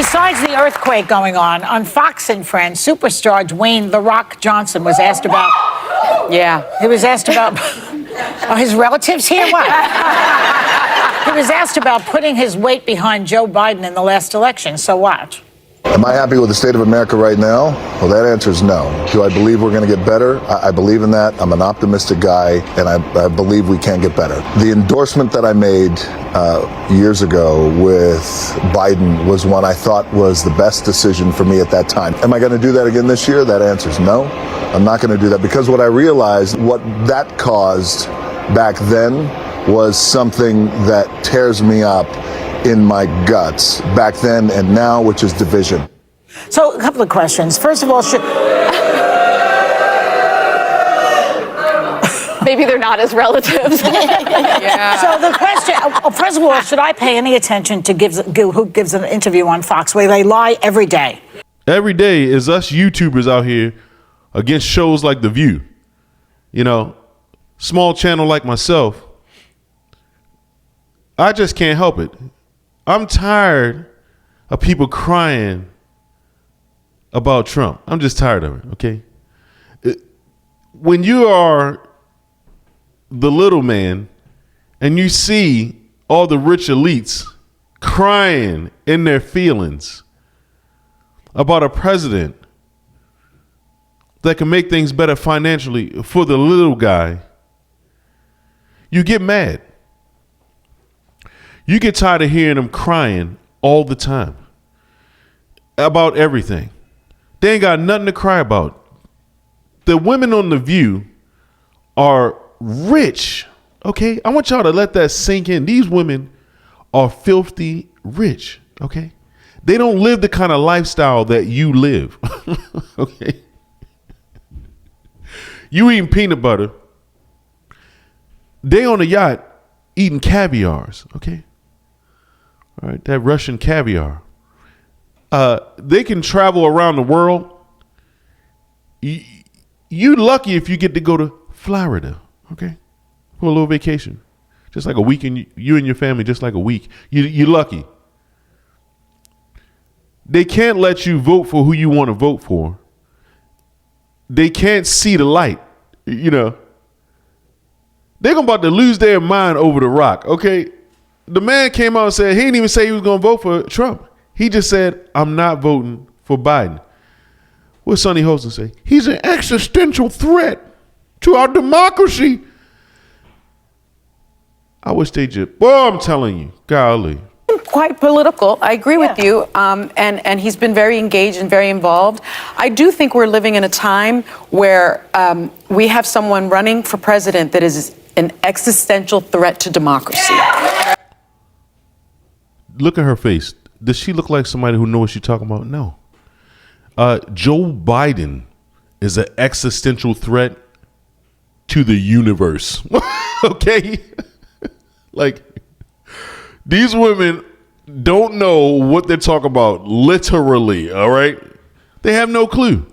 Besides the earthquake going on Fox and Friends, superstar Dwayne "The Rock" Johnson was asked about. Yeah, he was asked about. Are his relatives here? What? He was asked about putting his weight behind Joe Biden in the last election. So watch. Am I happy with the state of America right now? Well, that answer is no. Do I believe we're going to get better? I believe in that. I'm an optimistic guy, and I believe we can get better. The endorsement that I made years ago with Biden was one I thought was the best decision for me at that time. Am I going to do that again this year? That answer is no. I'm not going to do that, because what I realized, what that caused back then was something that tears me up in my guts back then and now, which is division. So a couple of questions. First of all, maybe they're not as relatives. Yeah. So the question, first of all, should I pay any attention to who gives an interview on Fox, where they lie every day? Every day is us YouTubers out here against shows like The View. You know, small channel like myself. I just can't help it. I'm tired of people crying about Trump. I'm just tired of it, okay? When you are the little man and you see all the rich elites crying in their feelings about a president that can make things better financially for the little guy, you get mad. You get tired of hearing them crying all the time about everything. They ain't got nothing to cry about. The women on The View are rich, okay? I want y'all to let that sink in. These women are filthy rich, okay? They don't live the kind of lifestyle that you live, okay? You eating peanut butter. They on a yacht eating caviars, okay? All right, that Russian caviar. They can travel around the world. You lucky if you get to go to Florida, okay, for a little vacation, just like a week, and you and your family, just like a week. You're lucky. They can't let you vote for who you want to vote for. They can't see the light, you know. They're about to lose their mind over The Rock, okay? The man came out and said, he didn't even say he was going to vote for Trump. He just said, I'm not voting for Biden. What Sonny Holston say? He's an existential threat to our democracy. I wish they just, boy, I'm telling you, golly. Quite political. I agree with you. And he's been very engaged and very involved. I do think we're living in a time where we have someone running for president that is an existential threat to democracy. Look at her face. Does she look like somebody who knows what she's talking about? No. Joe Biden is an existential threat to the universe. Okay? Like, these women don't know what they're talking about, literally, all right? They have no clue.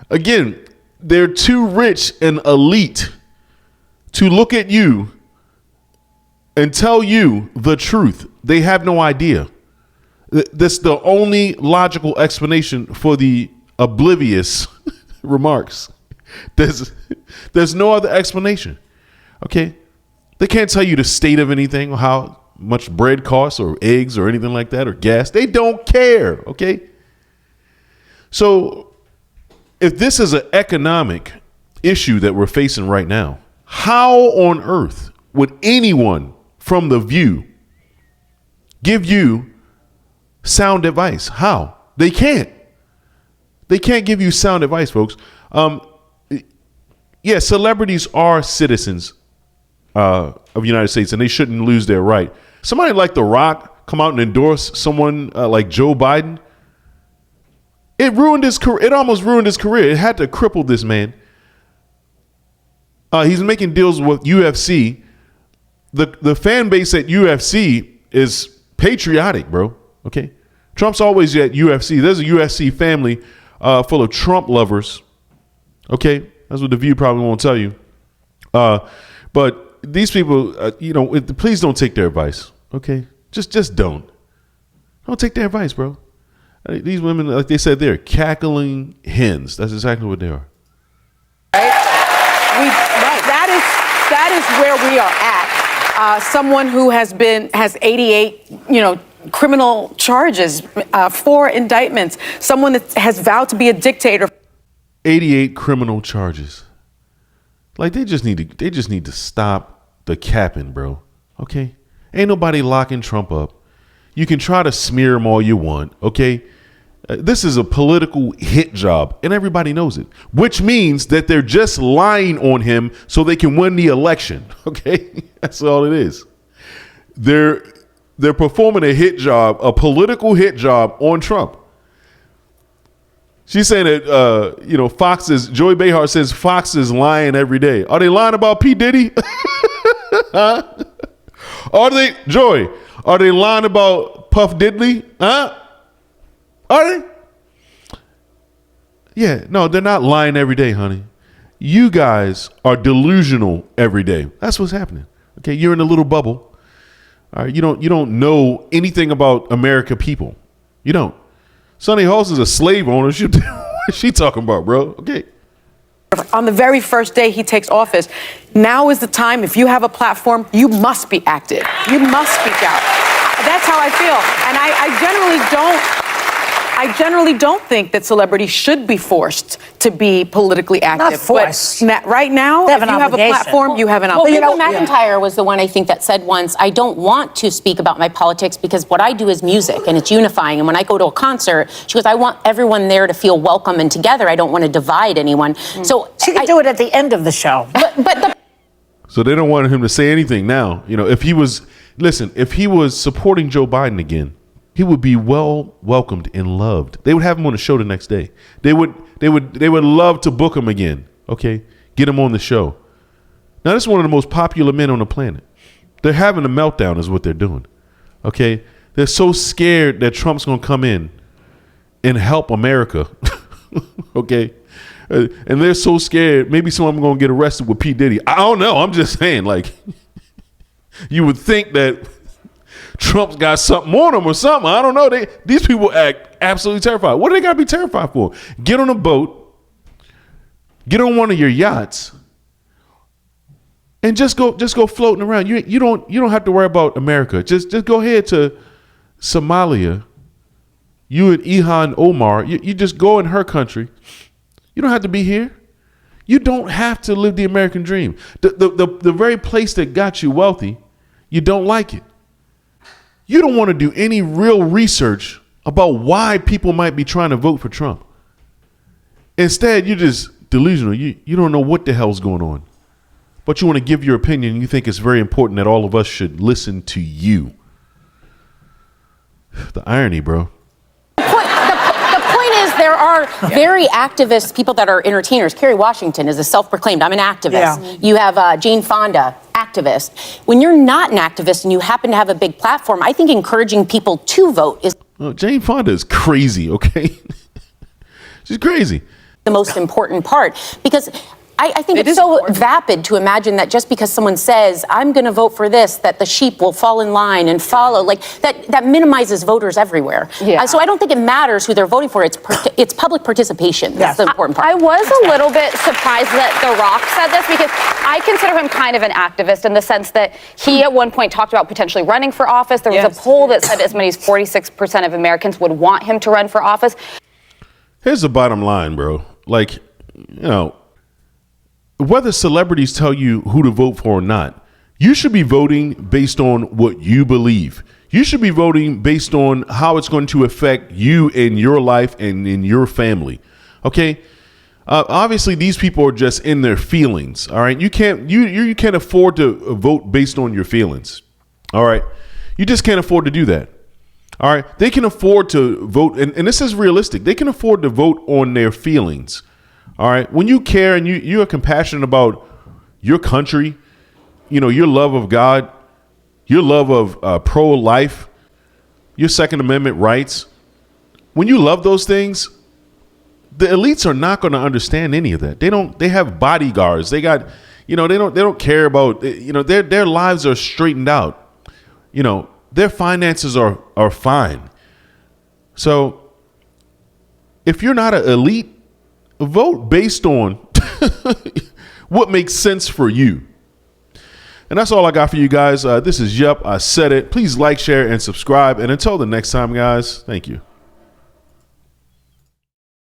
Again, they're too rich and elite to look at you and tell you the truth. They have no idea. That's the only logical explanation for the oblivious remarks. There's no other explanation. Okay? They can't tell you the state of anything, or how much bread costs, or eggs, or anything like that, or gas. They don't care. Okay? So if this is an economic issue that we're facing right now, how on earth would anyone from The View give you sound advice? How? They can't. They can't give you sound advice, folks. Yeah, celebrities are citizens of the United States, and they shouldn't lose their right. Somebody like The Rock come out and endorse someone like Joe Biden. It ruined his career. It almost ruined his career. It had to cripple this man. He's making deals with UFC. The fan base at UFC is patriotic, bro. Okay, Trump's always at UFC. There's a UFC family full of Trump lovers. Okay, that's what The View probably won't tell you. But these people, please don't take their advice. Okay, just don't take their advice, bro. These women, like they said, they're cackling hens. That's exactly what they are. That is where we are at. Someone who has 88, criminal charges, 4 indictments. Someone that has vowed to be a dictator. 88 criminal charges. Like they just need to stop the capping, bro. Okay, ain't nobody locking Trump up. You can try to smear him all you want. Okay. This is a political hit job, and everybody knows it, which means that they're just lying on him so they can win the election. OK, that's all it is. They're performing a hit job, a political hit job on Trump. She's saying that, Joy Behar says Fox is lying every day. Are they lying about P. Diddy? Huh? Are they lying about Puff Diddley? Huh? Are they? Yeah, no, they're not lying every day, honey. You guys are delusional every day. That's what's happening. Okay, you're in a little bubble. All right, you don't know anything about America people. You don't. Sonny Halls is a slave owner. What's she talking about, bro? Okay. On the very first day he takes office, now is the time. If you have a platform, you must be active. You must speak out. That's how I feel, and I generally don't think that celebrities should be forced to be politically active. Not forced. But right now, if you have a platform, you have an obligation. Well, McIntyre was the one I think that said once, I don't want to speak about my politics because what I do is music and it's unifying. And when I go to a concert, she goes, I want everyone there to feel welcome and together. I don't want to divide anyone. So she can do it at the end of the show. So they don't want him to say anything now. If he was supporting Joe Biden again, he would be well welcomed and loved. They would have him on the show the next day. They would love to book him again. Okay, get him on the show. Now, this is one of the most popular men on the planet. They're having a meltdown, is what they're doing. Okay, they're so scared that Trump's going to come in and help America. Okay, and they're so scared. Maybe someone's going to get arrested with P. Diddy. I don't know. I'm just saying, like, you would think that Trump's got something on him or something. I don't know. These people act absolutely terrified. What do they got to be terrified for? Get on a boat, get on one of your yachts, and just go floating around. You don't have to worry about America. Just go ahead to Somalia. You and Ilhan Omar. You just go in her country. You don't have to be here. You don't have to live the American dream. The very place that got you wealthy, you don't like it. You don't want to do any real research about why people might be trying to vote for Trump. Instead, you're just delusional. You don't know what the hell's going on. But you want to give your opinion. And you think it's very important that all of us should listen to you. The irony, bro. There are very activist people that are entertainers. Kerry Washington is a self-proclaimed, I'm an activist. Yeah. You have Jane Fonda, activist. When you're not an activist and you happen to have a big platform, I think encouraging people to vote is... Jane Fonda is crazy, okay? She's crazy. The most important part, because I think it's so vapid to imagine that just because someone says, I'm going to vote for this, that the sheep will fall in line and follow. Like that minimizes voters everywhere. Yeah. So I don't think it matters who they're voting for. It's public participation. That's the important part. I was a little bit surprised that The Rock said this because I consider him kind of an activist in the sense that he at one point talked about potentially running for office. There was a poll that said as many as 46% of Americans would want him to run for office. Here's the bottom line, bro. Like, whether celebrities tell you who to vote for or not, you should be voting based on what you believe. You should be voting based on how it's going to affect you in your life and in your family. Okay? Obviously, these people are just in their feelings. All right? You can't afford to vote based on your feelings. All right? You just can't afford to do that. All right? They can afford to vote, and this is realistic. They can afford to vote on their feelings. All right. When you care and you are compassionate about your country, your love of God, your love of pro-life, your Second Amendment rights. When you love those things, the elites are not going to understand any of that. They have bodyguards. They got, they don't care about, their lives are straightened out. Their finances are fine. So if you're not an elite, vote based on what makes sense for you. And that's all I got for you guys. This is Yup, I Said It. Please like, share, and subscribe. And until the next time, guys, thank you.